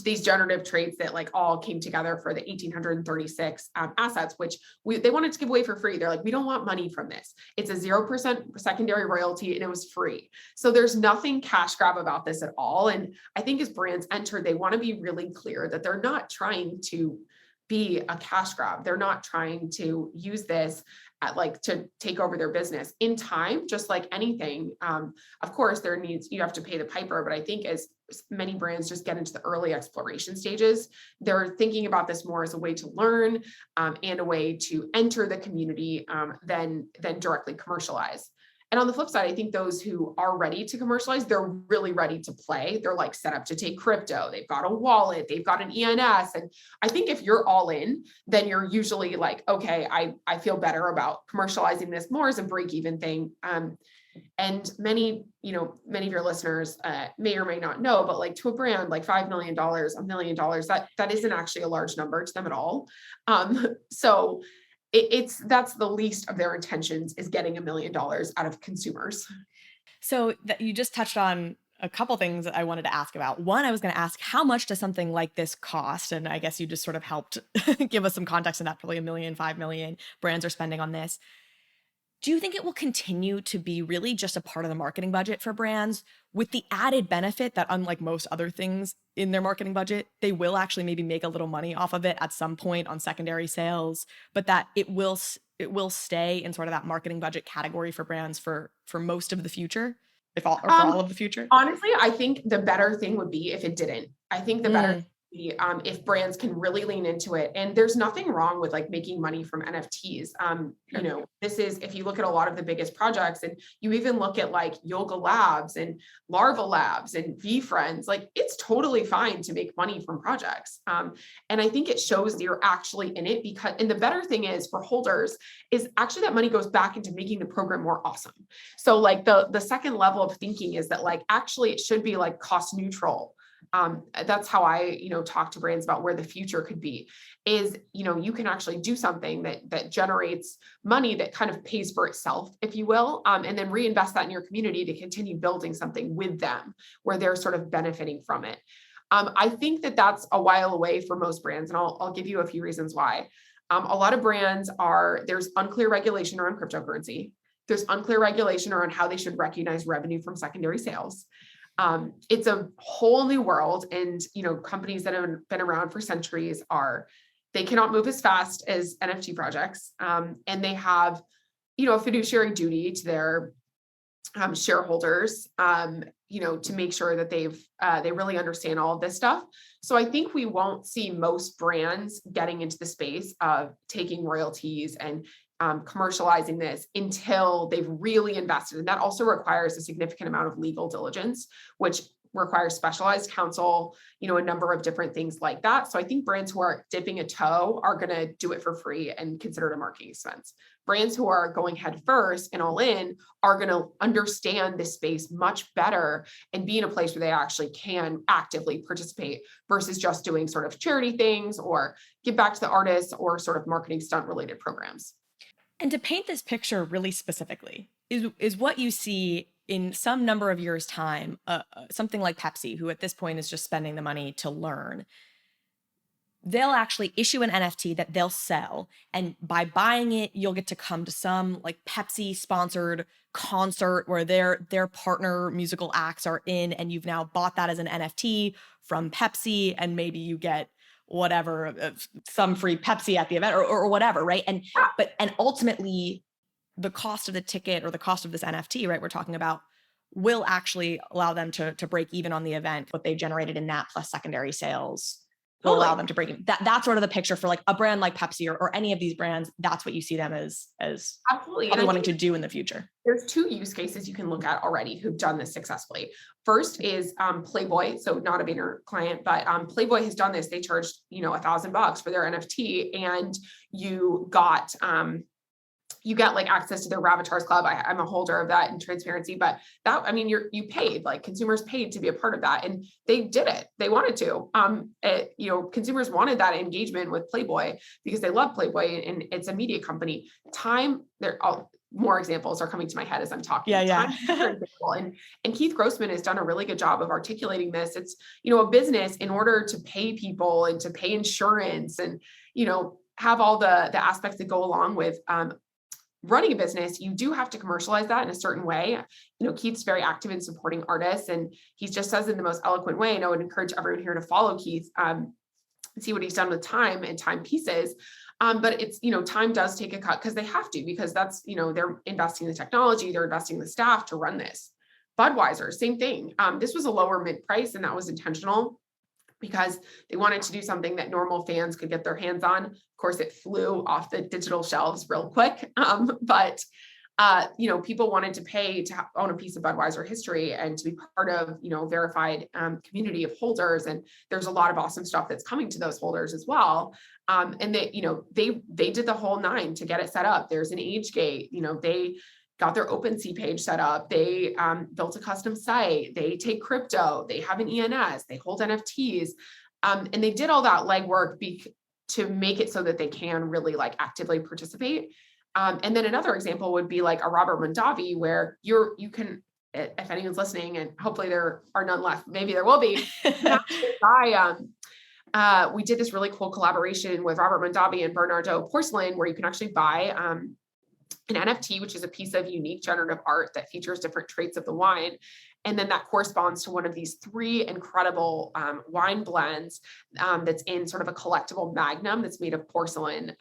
these generative traits that like all came together for the 1,836 assets, which they wanted to give away for free. They're like, we don't want money from this. It's a 0% secondary royalty and it was free. So there's nothing cash grab about this at all. And I think as brands enter, they want to be really clear that they're not trying to be a cash grab. They're not trying to use this to take over their business in time, just like anything. Of course, you have to pay the piper, but I think as many brands just get into the early exploration stages, they're thinking about this more as a way to learn and a way to enter the community than directly commercialize. And on the flip side, I think those who are ready to commercialize, they're really ready to play. They're like set up to take crypto. They've got a wallet, they've got an ENS. And I think if you're all in, then you're usually like, okay, I feel better about commercializing this more as a break-even thing. And many of your listeners may or may not know, but like to a brand, like $5 million, $1 million, that isn't actually a large number to them at all. So that's the least of their intentions, is getting $1 million out of consumers. So you just touched on a couple things that I wanted to ask about. One, I was going to ask, how much does something like this cost? And I guess you just sort of helped give us some context on that. Probably $1 million, $5 million brands are spending on this. Do you think it will continue to be really just a part of the marketing budget for brands, with the added benefit that, unlike most other things in their marketing budget, they will actually maybe make a little money off of it at some point on secondary sales, but that it will stay in sort of that marketing budget category for brands for most of the future, for all of the future? Honestly, I think the better thing would be if it didn't. I think the better if brands can really lean into it. And there's nothing wrong with like making money from NFTs. This is, if you look at a lot of the biggest projects, and you even look at like Yoga Labs and Larva Labs and VeeFriends, like it's totally fine to make money from projects. And I think it shows that you're actually in it, and the better thing is for holders is actually that money goes back into making the program more awesome. So like the second level of thinking is that like, actually it should be like cost neutral. That's how I, talk to brands about where the future could be, is, you can actually do something that generates money that kind of pays for itself, if you will, and then reinvest that in your community to continue building something with them where they're sort of benefiting from it. I think that that's a while away for most brands, and I'll give you a few reasons why. A lot of brands there's unclear regulation around cryptocurrency. There's unclear regulation around how they should recognize revenue from secondary sales. It's a whole new world, and, companies that have been around for centuries they cannot move as fast as NFT projects. And they have, a fiduciary duty to their shareholders, to make sure that they really understand all of this stuff. So I think we won't see most brands getting into the space of taking royalties and commercializing this until they've really invested. And that also requires a significant amount of legal diligence, which requires specialized counsel, a number of different things like that. So I think brands who are dipping a toe are going to do it for free and consider it a marketing expense. Brands who are going head first and all in are going to understand this space much better and be in a place where they actually can actively participate versus just doing sort of charity things or give back to the artists or sort of marketing stunt related programs. And to paint this picture really specifically, is what you see in some number of years' time, something like Pepsi, who at this point is just spending the money to learn, they'll actually issue an NFT that they'll sell. And by buying it, you'll get to come to some like Pepsi sponsored concert where their partner musical acts are in, and you've now bought that as an NFT from Pepsi, and maybe you get whatever, some free Pepsi at the event or whatever, right? And ultimately the cost of the ticket or the cost of this NFT, right, we're talking about, will actually allow them to break even on the event. What they've generated in that plus secondary sales will allow them to break even. That's sort of the picture for like a brand like Pepsi or any of these brands. That's what you see them as absolutely wanting to do in the future. There's two use cases you can look at already who've done this successfully. First is Playboy. So not a Vayner client, but Playboy has done this. They charged, $1,000 for their NFT, and you get like access to their Ravatars Club. I'm a holder of that in transparency, but that, I mean, you paid, like consumers paid to be a part of that, and they did it. They wanted to, consumers wanted that engagement with Playboy because they love Playboy and it's a media company. More examples are coming to my head as I'm talking. Yeah. And Keith Grossman has done a really good job of articulating this. It's, a business, in order to pay people and to pay insurance and, have all the aspects that go along with, running a business, you do have to commercialize that in a certain way. Keith's very active in supporting artists, and he just says it in the most eloquent way. And I would encourage everyone here to follow Keith, and see what he's done with Time and Time Pieces. But it's, Time does take a cut because they have to, because that's, they're investing in the technology, they're investing in the staff to run this. Budweiser, same thing. This was a lower mid price, and that was intentional, because they wanted to do something that normal fans could get their hands on. Of course, it flew off the digital shelves real quick. But people wanted to pay to own a piece of Budweiser history and to be part of, verified community of holders. And there's a lot of awesome stuff that's coming to those holders as well. And they did the whole nine to get it set up. There's an age gate, they got their OpenSea page set up. They built a custom site. They take crypto. They have an ENS. They hold NFTs. And they did all that legwork to make it so that they can really like actively participate. And then another example would be like a Robert Mondavi, where you can, if anyone's listening, and hopefully there are none left, maybe there will be, we did this really cool collaboration with Robert Mondavi and Bernardo Porcelain, where you can actually buy an NFT, which is a piece of unique generative art that features different traits of the wine. And then that corresponds to one of these 3 incredible wine blends that's in sort of a collectible magnum that's made of porcelain.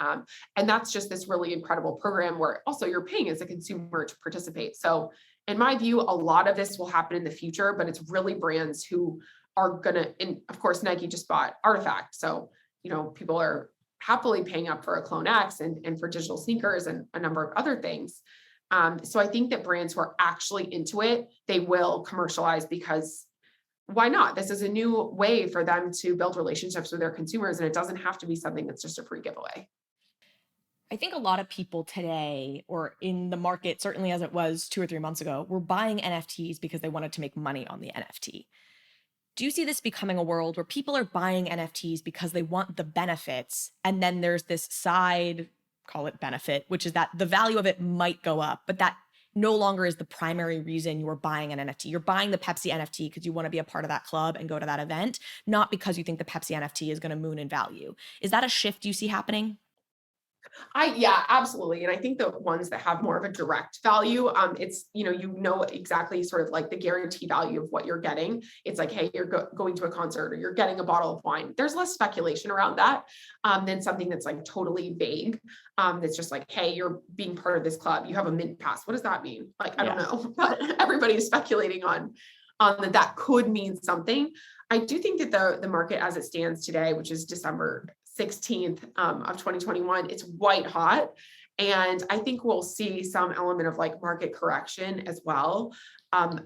And that's just this really incredible program where also you're paying as a consumer to participate. So in my view, a lot of this will happen in the future, but it's really brands who are gonna, and of course, Nike just bought Artifact. So, people are happily paying up for a Clone X and for digital sneakers and a number of other things. So I think that brands who are actually into it, they will commercialize, because why not? This is a new way for them to build relationships with their consumers, and it doesn't have to be something that's just a free giveaway. I think a lot of people today, or in the market, certainly as it was 2 or 3 months ago, were buying NFTs because they wanted to make money on the NFT. Do you see this becoming a world where people are buying NFTs because they want the benefits, and then there's this side, call it benefit, which is that the value of it might go up, but that no longer is the primary reason you're buying an NFT. You're buying the Pepsi NFT because you want to be a part of that club and go to that event, not because you think the Pepsi NFT is going to moon in value. Is that a shift you see happening? Yeah, absolutely. And I think the ones that have more of a direct value, it's, exactly sort of like the guaranteed value of what you're getting. It's like, hey, you're going to a concert or you're getting a bottle of wine. There's less speculation around that than something that's like totally vague. That's just like, hey, you're being part of this club. You have a mint pass. What does that mean? Like, I don't know, but everybody is speculating on that could mean something. I do think that the market as it stands today, which is December 16th of 2021, it's white hot. And I think we'll see some element of like market correction as well,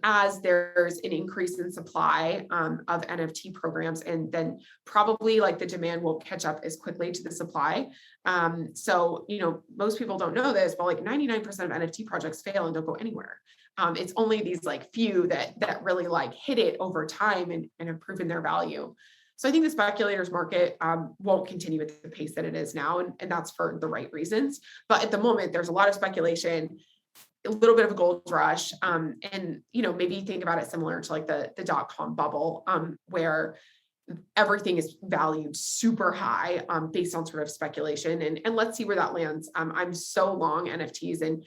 as there's an increase in supply of NFT programs, and then probably like the demand won't catch up as quickly to the supply. So, most people don't know this, but like 99% of NFT projects fail and don't go anywhere. It's only these like few that really like hit it over time and have proven their value. So I think the speculators market won't continue at the pace that it is now, and that's for the right reasons. But at the moment, there's a lot of speculation, a little bit of a gold rush, and maybe think about it similar to like the dot-com bubble, where everything is valued super high based on sort of speculation. And let's see where that lands. I'm so long NFTs, and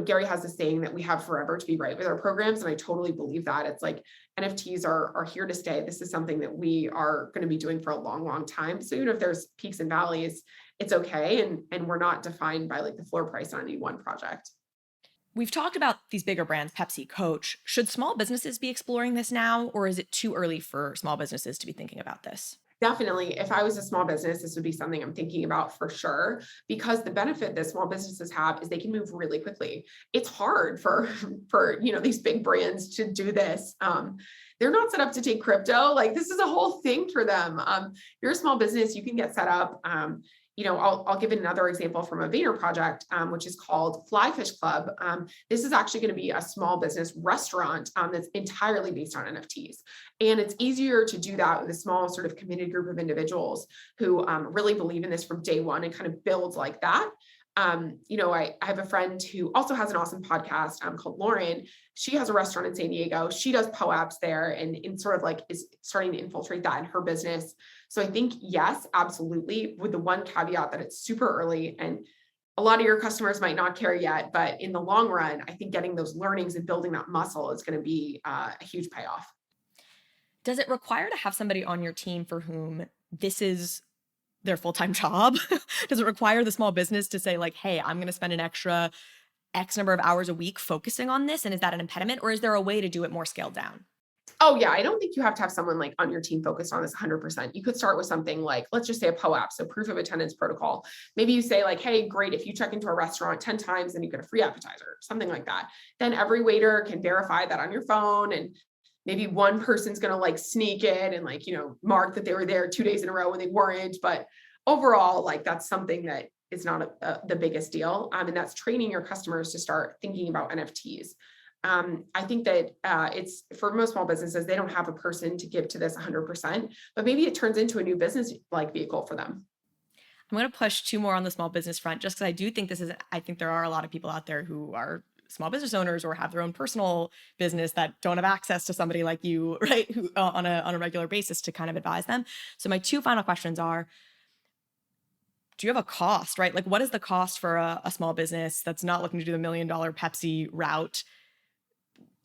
Gary has this saying that we have forever to be right with our programs. And I totally believe that. It's like NFTs are here to stay. This is something that we are going to be doing for a long, long time. So even if there's peaks and valleys, it's okay. And we're not defined by like the floor price on any one project. We've talked about these bigger brands, Pepsi, Coach. Should small businesses be exploring this now, or is it too early for small businesses to be thinking about this? Definitely. If I was a small business, this would be something I'm thinking about for sure, because the benefit that small businesses have is they can move really quickly. It's hard for these big brands to do this. They're not set up to take crypto. Like, this is a whole thing for them. You're a small business, you can get set up. I'll give another example from a Vayner project, which is called Flyfish Club. This is actually going to be a small business restaurant that's entirely based on NFTs. And it's easier to do that with a small sort of committed group of individuals who really believe in this from day one and kind of build like that. I have a friend who also has an awesome podcast called Lauren. She has a restaurant in San Diego. She does POAPs there and sort of like is starting to infiltrate that in her business. So I think, yes, absolutely, with the one caveat that it's super early and a lot of your customers might not care yet, but in the long run, I think getting those learnings and building that muscle is going to be a huge payoff. Does it require to have somebody on your team for whom this is their full-time job? Does it require the small business to say like, hey, I'm going to spend an extra X number of hours a week focusing on this? And is that an impediment, or is there a way to do it more scaled down? Oh yeah, I don't think you have to have someone like on your team focused on this 100%. You could start with something like, let's just say a POAP, so proof of attendance protocol. Maybe you say like, hey, great, if you check into a restaurant 10 times, then you get a free appetizer, something like that. Then every waiter can verify that on your phone, and maybe one person's going to like sneak in and like, mark that they were there 2 days in a row when they weren't. But overall, like that's something that is not the biggest deal. And that's training your customers to start thinking about NFTs. I think that it's for most small businesses, they don't have a person to give to this 100%, but maybe it turns into a new business like vehicle for them. I'm going to push two more on the small business front, just because I do think I think there are a lot of people out there who are small business owners or have their own personal business that don't have access to somebody like you, right? Who on a regular basis to kind of advise them. So my two final questions are, do you have a cost, right? Like, what is the cost for a small business that's not looking to do the $1 million Pepsi route?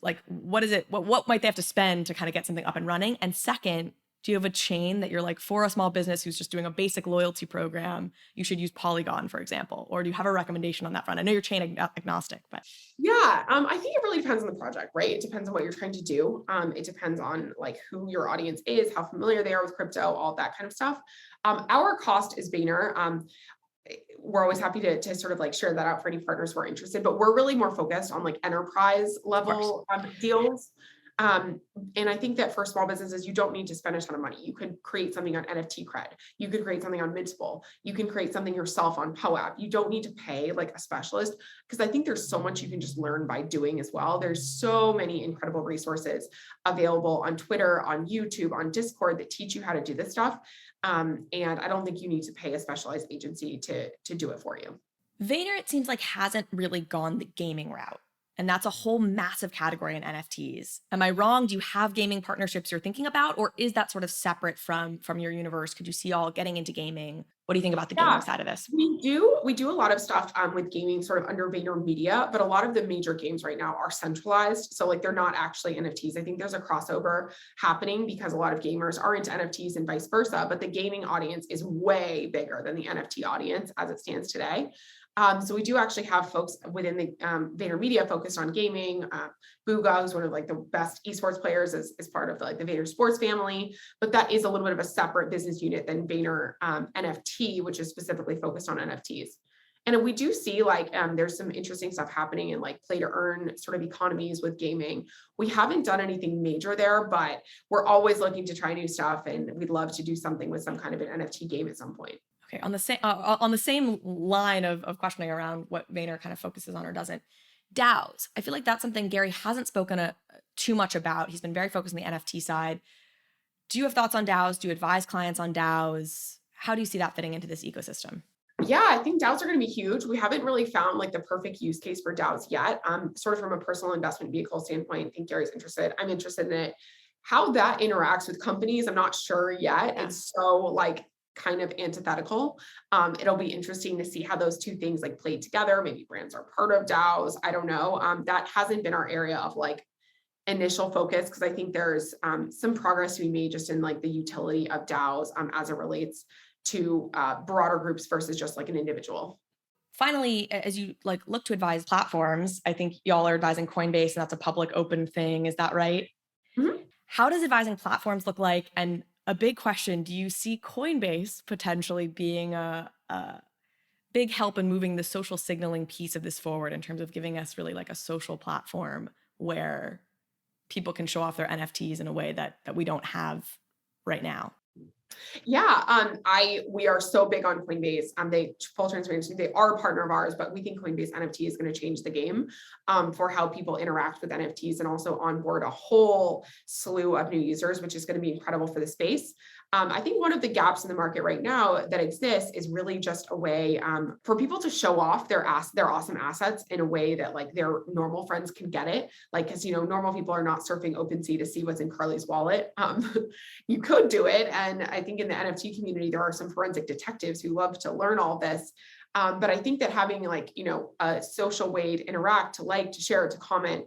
Like, what is it? What might they have to spend to kind of get something up and running? And second, do you have a chain that you're like, for a small business who's just doing a basic loyalty program, you should use Polygon, for example? Or do you have a recommendation on that front? I know you're chain agnostic, but. Yeah, I think it really depends on the project, right? It depends on what you're trying to do. It depends on like who your audience is, how familiar they are with crypto, all that kind of stuff. Our cost is Vayner. We're always happy to sort of like share that out for any partners who are interested, but we're really more focused on like enterprise level deals. And I think that for small businesses, you don't need to spend a ton of money. You could create something on NFT Cred. You could create something on Mintable. You can create something yourself on POAP. You don't need to pay like a specialist, because I think there's so much you can just learn by doing as well. There's so many incredible resources available on Twitter, on YouTube, on Discord that teach you how to do this stuff. And I don't think you need to pay a specialized agency to do it for you. Vayner, it seems like, hasn't really gone the gaming route. And that's a whole massive category in NFTs. Am I wrong? Do you have gaming partnerships you're thinking about, or is that sort of separate from your universe? Could you see y'all getting into gaming? What do you think about the gaming side of this? We do a lot of stuff with gaming sort of under VaynerMedia, but a lot of the major games right now are centralized. So like they're not actually NFTs. I think there's a crossover happening because a lot of gamers are into NFTs and vice versa, but the gaming audience is way bigger than the NFT audience as it stands today. So we do actually have folks within the VaynerMedia focused on gaming. Booga, who's one of like the best esports players, is part of like the Vayner Sports family, but that is a little bit of a separate business unit than Vayner NFT, which is specifically focused on NFTs. And we do see like there's some interesting stuff happening in like play to earn sort of economies with gaming. We haven't done anything major there, but we're always looking to try new stuff, and we'd love to do something with some kind of an NFT game at some point. Okay, on the same line of questioning around what Vayner kind of focuses on or doesn't, DAOs. I feel like that's something Gary hasn't spoken too much about. He's been very focused on the NFT side. Do you have thoughts on DAOs? Do you advise clients on DAOs? How do you see that fitting into this ecosystem? Yeah, I think DAOs are going to be huge. We haven't really found like the perfect use case for DAOs yet. Sort of from a personal investment vehicle standpoint, I think Gary's interested. I'm interested in it. How that interacts with companies, I'm not sure yet. Yeah. It's so like kind of antithetical. It'll be interesting to see how those two things like play together. Maybe brands are part of DAOs. I don't know. That hasn't been our area of like initial focus, because I think there's some progress to be made just in like the utility of DAOs as it relates to broader groups versus just like an individual. Finally, as you like look to advise platforms, I think y'all are advising Coinbase, and that's a public open thing. Is that right? Mm-hmm. How does advising platforms look like? And a big question, do you see Coinbase potentially being a big help in moving the social signaling piece of this forward in terms of giving us really like a social platform where people can show off their NFTs in a way that we don't have right now? Yeah, we are so big on Coinbase. They full transparency, they are a partner of ours, but we think Coinbase NFT is going to change the game for how people interact with NFTs and also onboard a whole slew of new users, which is going to be incredible for the space. I think one of the gaps in the market right now that exists is really just a way for people to show off their awesome assets in a way that like their normal friends can get it. Like, because normal people are not surfing OpenSea to see what's in Carly's wallet. You could do it, and I think in the NFT community there are some forensic detectives who love to learn all this. But I think that having like a social way to interact, to like, to share, to comment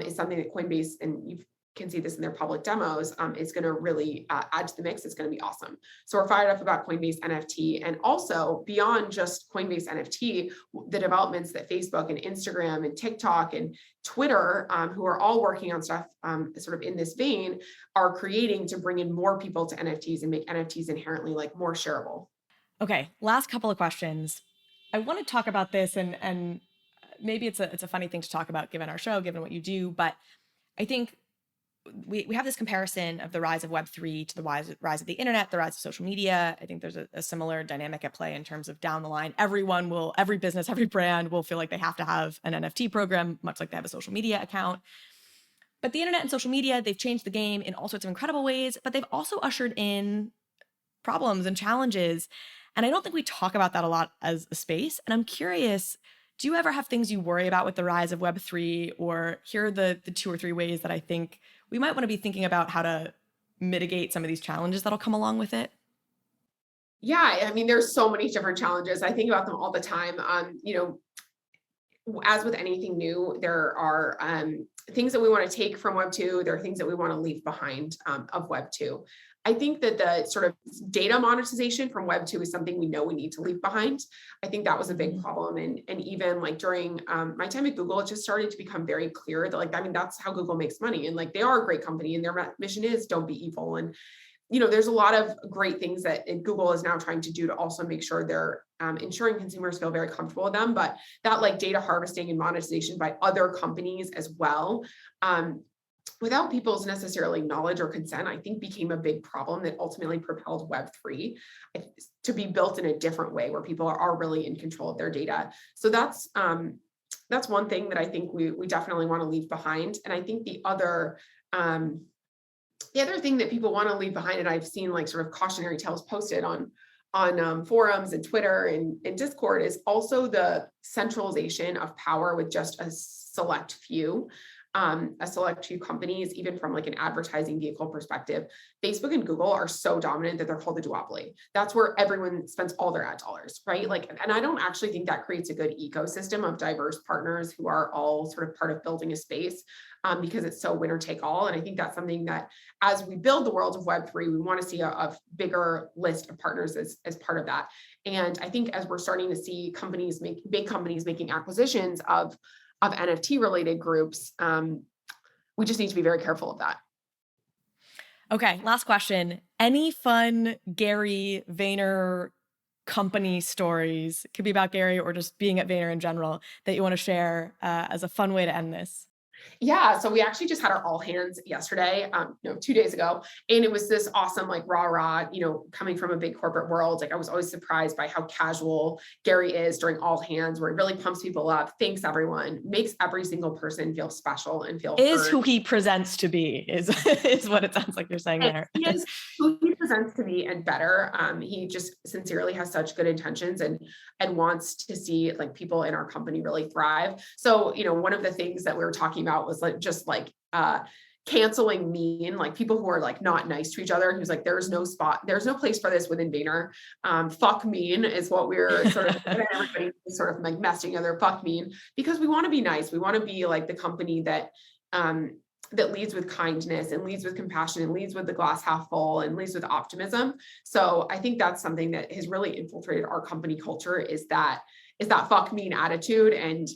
is something that Coinbase, and you can see this in their public demos, is going to really add to the mix. It's going to be awesome. So we're fired up about Coinbase NFT, and also beyond just Coinbase NFT, the developments that Facebook and Instagram and TikTok and Twitter, who are all working on stuff sort of in this vein, are creating to bring in more people to NFTs and make NFTs inherently like more shareable. Okay, last couple of questions. I want to talk about this, and maybe it's a funny thing to talk about given our show, given what you do, but I think we have this comparison of the rise of Web3 to the rise of the internet, the rise of social media. I think there's a similar dynamic at play in terms of down the line, every business, every brand will feel like they have to have an NFT program, much like they have a social media account. But the internet and social media, they've changed the game in all sorts of incredible ways, but they've also ushered in problems and challenges. And I don't think we talk about that a lot as a space. And I'm curious, do you ever have things you worry about with the rise of Web3, or here are the 2 or 3 ways that I think we might want to be thinking about how to mitigate some of these challenges that'll come along with it? Yeah, I mean, there's so many different challenges. I think about them all the time. As with anything new, there are things that we want to take from Web 2. There are things that we want to leave behind of Web 2. I think that the sort of data monetization from Web 2 is something we know we need to leave behind. I think that was a big problem. And even like during my time at Google, it just started to become very clear that like, I mean, that's how Google makes money. And like, they are a great company, and their mission is don't be evil. And, there's a lot of great things that Google is now trying to do to also make sure they're ensuring consumers feel very comfortable with them. But that like data harvesting and monetization by other companies as well, without people's necessarily knowledge or consent, I think became a big problem that ultimately propelled Web3 to be built in a different way where people are really in control of their data. So that's one thing that I think we definitely want to leave behind. And I think the other thing that people want to leave behind, and I've seen like sort of cautionary tales posted on forums and Twitter and Discord, is also the centralization of power with just a select few companies, even from like an advertising vehicle perspective. Facebook and Google are so dominant that they're called a duopoly. That's where everyone spends all their ad dollars, right? Like, and I don't actually think that creates a good ecosystem of diverse partners who are all sort of part of building a space, because it's so winner take all. And I think that's something that as we build the world of Web3, we want to see a bigger list of partners as part of that. And I think as we're starting to see big companies making acquisitions of NFT related groups, we just need to be very careful of that. Okay, last question. Any fun Gary Vayner company stories? It could be about Gary or just being at Vayner in general that you want to share as a fun way to end this. Yeah, so we actually just had our all hands yesterday, 2 days ago, and it was this awesome, like rah, coming from a big corporate world. Like I was always surprised by how casual Gary is during all hands, where he really pumps people up, thanks everyone, makes every single person feel special and feel Is heard. who he presents to be is what it sounds like you're saying there. He is who he presents to be and better. He just sincerely has such good intentions and wants to see like people in our company really thrive. So, one of the things that we were talking about was canceling mean, like people who are like not nice to each other. He was like, there's no place for this within Vayner. Fuck mean is what we're sort of everybody sort of like messing together. Fuck mean, because we want to be nice. We want to be like the company that that leads with kindness and leads with compassion and leads with the glass half full and leads with optimism. So I think that's something that has really infiltrated our company culture is that fuck mean attitude. And,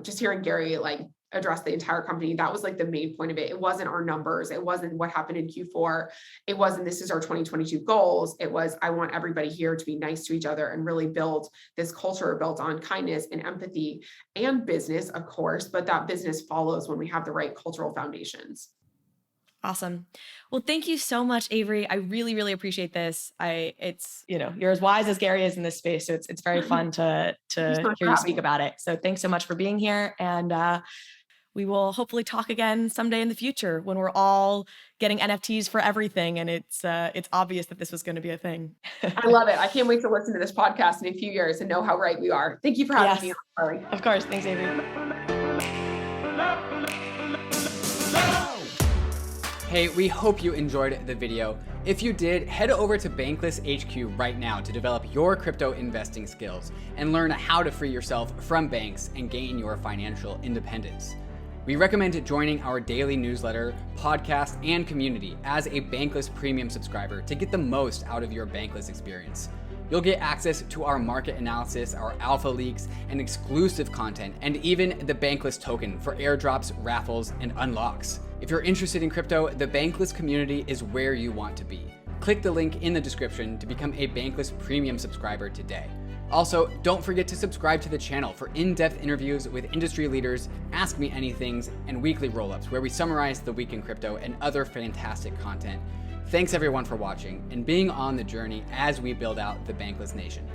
just hearing Gary like address the entire company, that was like the main point of it. It wasn't our numbers. It wasn't what happened in Q4. It wasn't, this is our 2022 goals. It was, I want everybody here to be nice to each other and really build this culture built on kindness and empathy and business, of course, but that business follows when we have the right cultural foundations. Awesome. Well, thank you so much, Avery. I really, really appreciate this. You're as wise as Gary is in this space. So it's very fun to hear you speak about it. So thanks so much for being here. And we will hopefully talk again someday in the future when we're all getting NFTs for everything. And it's obvious that this was going to be a thing. I love it. I can't wait to listen to this podcast in a few years and know how right we are. Thank you for having me on, Carly. Of course. Thanks, Avery. Hey, we hope you enjoyed the video. If you did, head over to Bankless HQ right now to develop your crypto investing skills and learn how to free yourself from banks and gain your financial independence. We recommend joining our daily newsletter, podcast, and community as a Bankless Premium subscriber to get the most out of your Bankless experience. You'll get access to our market analysis, our alpha leaks, and exclusive content, and even the Bankless token for airdrops, raffles, and unlocks. If you're interested in crypto, the Bankless community is where you want to be. Click the link in the description to become a Bankless Premium subscriber today. Also, don't forget to subscribe to the channel for in-depth interviews with industry leaders, Ask Me Anythings, and weekly roll-ups where we summarize the week in crypto and other fantastic content. Thanks everyone for watching and being on the journey as we build out the Bankless Nation.